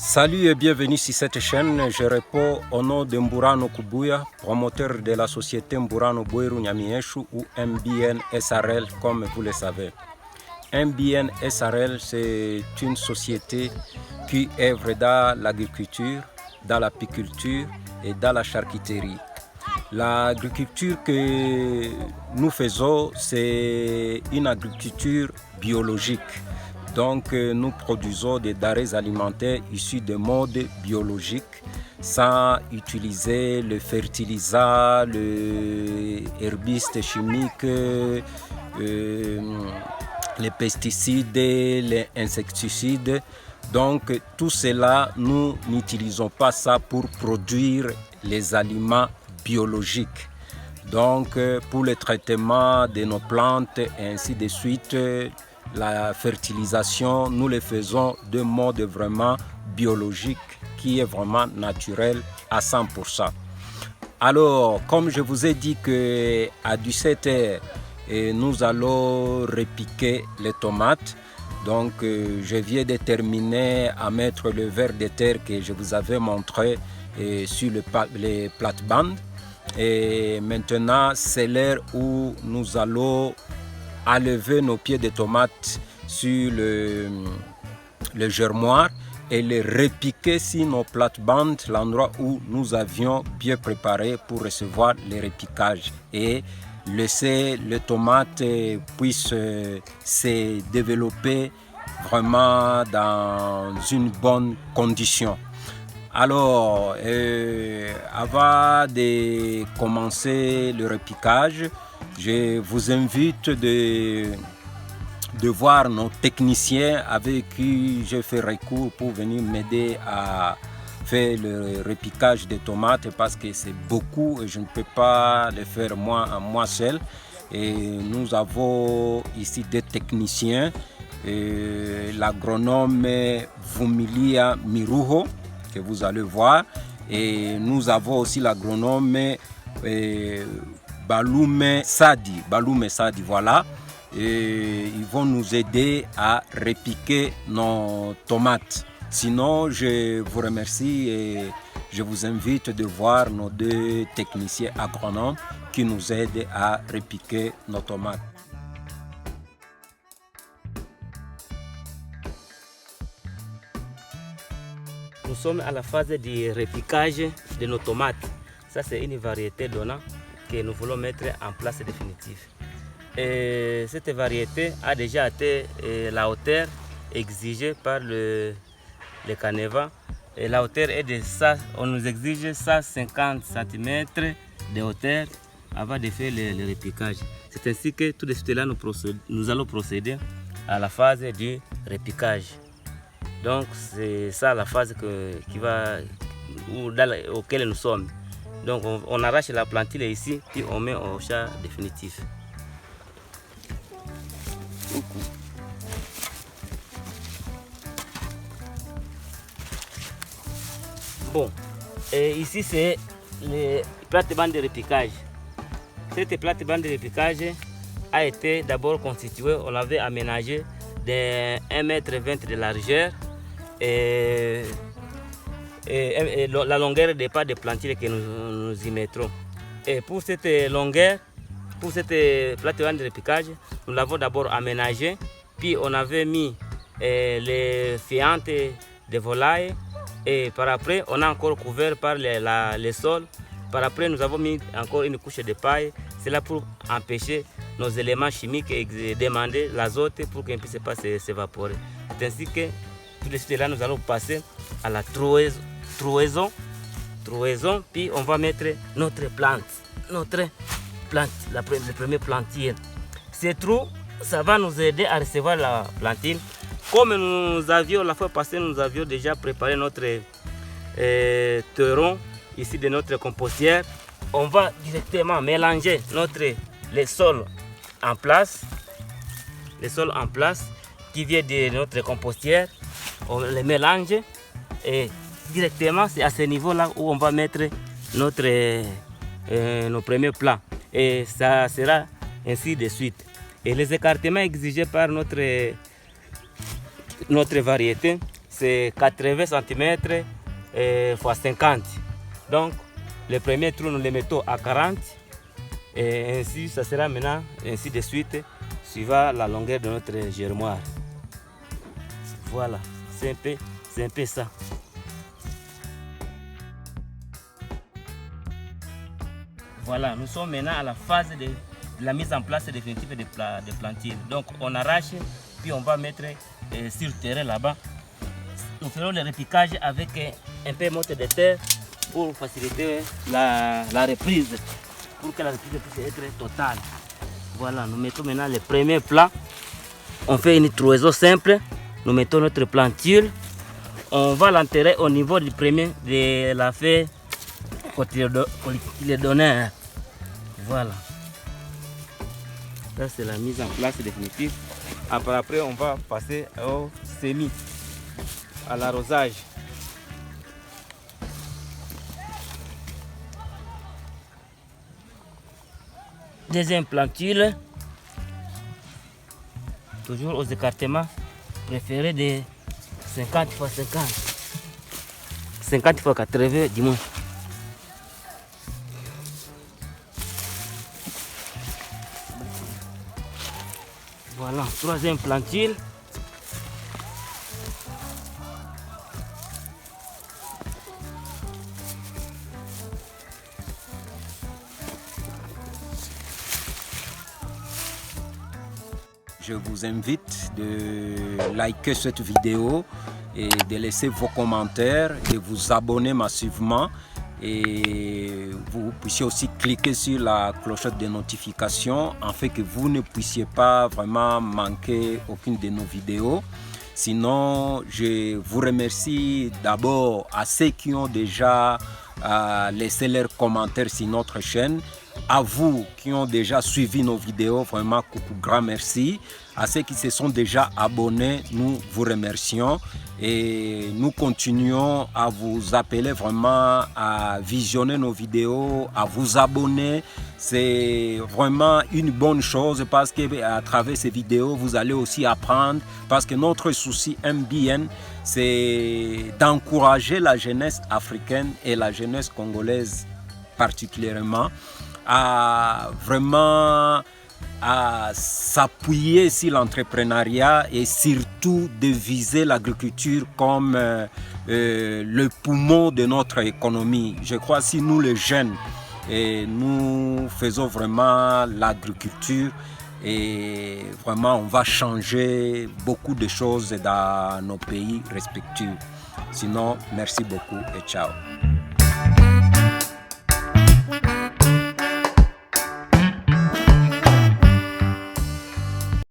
Salut et bienvenue sur cette chaîne. Je réponds au nom de Mburano Kubuya, promoteur de la société Mburano Bweru Nyamieshu ou MBN SRL comme vous le savez. MBN SRL, c'est une société qui œuvre dans l'agriculture, dans l'apiculture et dans la charcuterie. L'agriculture que nous faisons, c'est une agriculture biologique. Donc nous produisons des denrées alimentaires issues de modes biologiques sans utiliser le fertilisant, le herbicide chimique, les pesticides, les insecticides. Donc tout cela, nous n'utilisons pas ça pour produire les aliments biologiques. Donc pour le traitement de nos plantes et ainsi de suite, la fertilisation, nous le faisons de mode vraiment biologique qui est vraiment naturel à 100%. Alors, comme je vous ai dit qu'à 17h, nous allons repiquer les tomates. Donc, je viens de terminer à mettre le ver de terre que je vous avais montré sur les plates-bandes. Et maintenant, c'est l'heure où nous allons enlever nos pieds de tomates sur le germoir et les repiquer sur nos plates-bandes, l'endroit où nous avions bien préparé pour recevoir les repiquages et laisser les tomates puissent se développer vraiment dans une bonne condition. Alors, avant de commencer le repiquage, je vous invite de voir nos techniciens avec qui je fais recours pour venir m'aider à faire le repiquage des tomates parce que c'est beaucoup et je ne peux pas le faire moi seul. Et nous avons ici des techniciens, l'agronome Vumilia Miruho que vous allez voir, et nous avons aussi l'agronome Balume Sadi, voilà. Et ils vont nous aider à repiquer nos tomates. Sinon, je vous remercie et je vous invite de voir nos deux techniciens agronomes qui nous aident à repiquer nos tomates. Nous sommes à la phase du repiquage de nos tomates. Ça, c'est une variété donnant que nous voulons mettre en place définitive. Et cette variété a déjà atteint la hauteur exigée par le Caneva. Et la hauteur est de ça, on nous exige 150 cm de hauteur avant de faire le repiquage. C'est ainsi que tout de suite là, nous allons procéder à la phase du repiquage. Donc c'est ça la phase auquel nous sommes. Donc on arrache la plantille ici, puis on met au chat définitif. Bon, et ici c'est les plates-bandes de repiquage. Cette plate-bande de repiquage a été d'abord constituée, on l'avait aménagée de 1,20 m de largeur et la longueur des pas de plantille que nous y mettrons. Et pour cette longueur, pour cette plate-bande de repiquage, nous l'avons d'abord aménagée, puis on avait mis les fientes de volaille et par après on a encore couvert par le sol. Par après nous avons mis encore une couche de paille, c'est là pour empêcher nos éléments chimiques et demander l'azote pour qu'ils ne puissent pas s'évaporer. C'est ainsi que tout de suite là nous allons passer à la trouaison, puis on va mettre notre plante, le premier plantier. Ces trous, ça va nous aider à recevoir la plantine. Comme nous avions, la fois passée, nous avions déjà préparé notre terreau ici de notre compostière, on va directement mélanger le sol en place qui vient de notre compostière. On le mélange et directement c'est à ce niveau là où on va mettre nos premiers plants et ça sera ainsi de suite. Et les écartements exigés par notre variété, c'est 80 cm x 50. Donc les premiers trous nous les mettons à 40 et ainsi ça sera maintenant ainsi de suite suivant la longueur de notre germoire. Voilà, c'est un peu ça. Voilà, nous sommes maintenant à la phase de la mise en place définitive des plantiles. Donc on arrache, puis on va mettre sur le terrain là-bas. Nous ferons le repiquage avec un peu de morte de terre pour faciliter la reprise, pour que la reprise puisse être totale. Voilà, nous mettons maintenant le premier plat. On fait une trouaison simple. Nous mettons notre plantule. On va l'enterrer au niveau du premier de la feuille cotylédonaire. Voilà. Ça c'est la mise en place définitive. Après on va passer au semis, à l'arrosage. Deuxième plantule, toujours aux écartements préférés de 50 x 50, 50 x 80 du moins. Voilà, troisième plantule. Je vous invite de liker cette vidéo et de laisser vos commentaires, de vous abonner massivement et vous puissiez aussi cliquer sur la clochette de notification afin que vous ne puissiez pas vraiment manquer aucune de nos vidéos. Sinon, je vous remercie d'abord à ceux qui ont déjà laissé leurs commentaires sur notre chaîne. À vous qui ont déjà suivi nos vidéos, vraiment coucou, grand merci. À ceux qui se sont déjà abonnés, nous vous remercions et nous continuons à vous appeler vraiment à visionner nos vidéos, à vous abonner. C'est vraiment une bonne chose parce qu'à travers ces vidéos, vous allez aussi apprendre, parce que notre souci MBN, c'est d'encourager la jeunesse africaine et la jeunesse congolaise particulièrement à vraiment à s'appuyer sur l'entrepreneuriat et surtout de viser l'agriculture comme le poumon de notre économie. Je crois que si nous les jeunes, nous faisons vraiment l'agriculture et vraiment on va changer beaucoup de choses dans nos pays respectifs. Sinon, merci beaucoup et ciao.